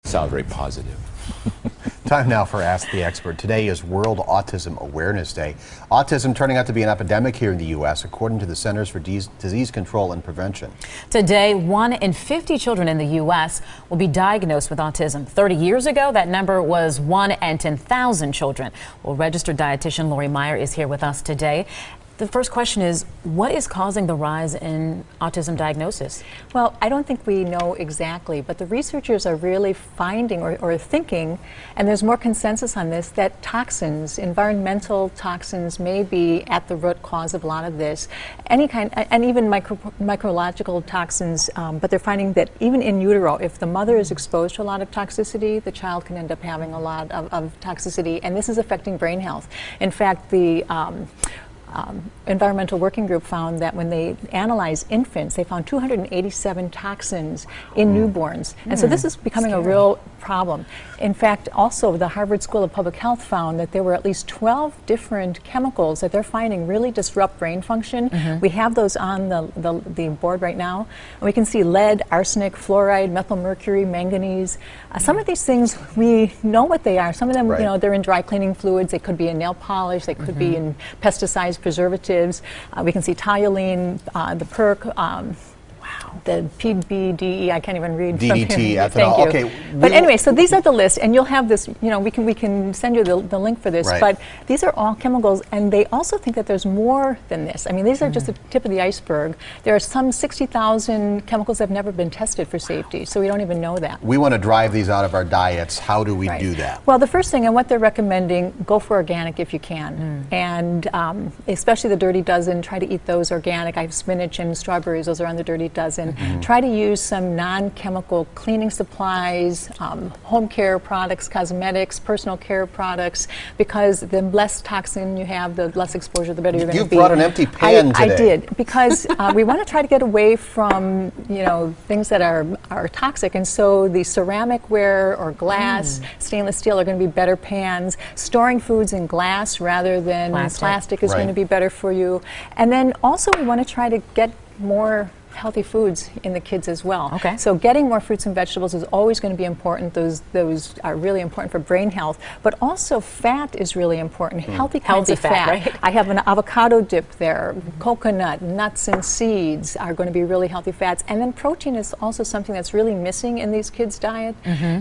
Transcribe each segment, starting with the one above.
Sound very positive. Time now for Ask the Expert. Today is World Autism Awareness Day. Autism turning out to be an epidemic here in the U.S., according to the Centers for Disease Control and Prevention. Today, 1 in 50 children in the U.S. will be diagnosed with autism. 30 years ago, that number was 1 in 10,000 children. Well, registered dietitian Lori Meyer is here with us today. The first question is, what is causing the rise in autism diagnosis? Well, I don't think we know exactly, but the researchers are really finding or thinking, and there's more consensus on this, that toxins, environmental toxins, may be at the root cause of a lot of this. Any kind, and even micrological toxins, but they're finding that even in utero, if the mother is exposed to a lot of toxicity, the child can end up having a lot of toxicity, and this is affecting brain health. In fact, the Environmental Working Group found that when they analyzed infants, they found 287 toxins in newborns. And so this is becoming a real problem. In fact, also the Harvard School of Public Health found that there were at least 12 different chemicals that they're finding really disrupt brain function. We have those on the board right now. And we can see lead, arsenic, fluoride, methylmercury, manganese. Some of these things, we know what they are. Some of them, you know, they're in dry cleaning fluids. They could be in nail polish. They could be in pesticides, preservatives. We can see toluene, the PERC, the PBDE, I can't even read DDT, from him. ethanol. Thank you. Okay, but anyway, so these are the list, and you'll have this, you know, we can send you the link for this, but these are all chemicals, and they also think that there's more than this. I mean, these are just the tip of the iceberg. There are some 60,000 chemicals that have never been tested for safety, so we don't even know that. We want to drive these out of our diets. How do we do that? Well, the first thing, and what they're recommending, go for organic if you can. And especially the Dirty Dozen, try to eat those organic. I have spinach and strawberries, those are on the Dirty Dozen. Try to use some non-chemical cleaning supplies, home care products, cosmetics, personal care products, because the less toxin you have, the less exposure, the better you're going to be. You brought an empty pan today. I did, because we want to try to get away from, you know, things that are toxic, and so the ceramic ware or glass, stainless steel are going to be better pans. Storing foods in glass rather than plastic is going to be better for you. And then also we want to try to get more healthy foods in the kids as well. So getting more fruits and vegetables is always going to be important. Those are really important for brain health, but also fat is really important. Healthy kinds of fat. Right? I have an avocado dip there. Coconut, nuts and seeds are going to be really healthy fats. And then protein is also something that's really missing in these kids' diet.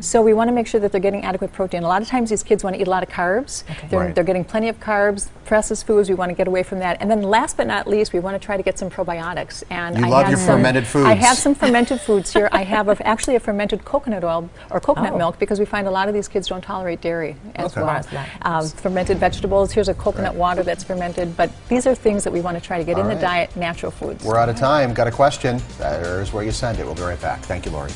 So we want to make sure that they're getting adequate protein. A lot of times these kids want to eat a lot of carbs. They're getting plenty of carbs, processed foods, we want to get away from that. And then last but not least, we want to try to get some probiotics. And you love your fermented foods. I have some fermented foods here. I have actually a fermented coconut oil or coconut milk, because we find a lot of these kids don't tolerate dairy as well. Fermented vegetables. Here's a coconut water that's fermented. But these are things that we want to try to get in the diet, natural foods. We're out of time. Got a question? There's where you send it. We'll be right back. Thank you, Lori.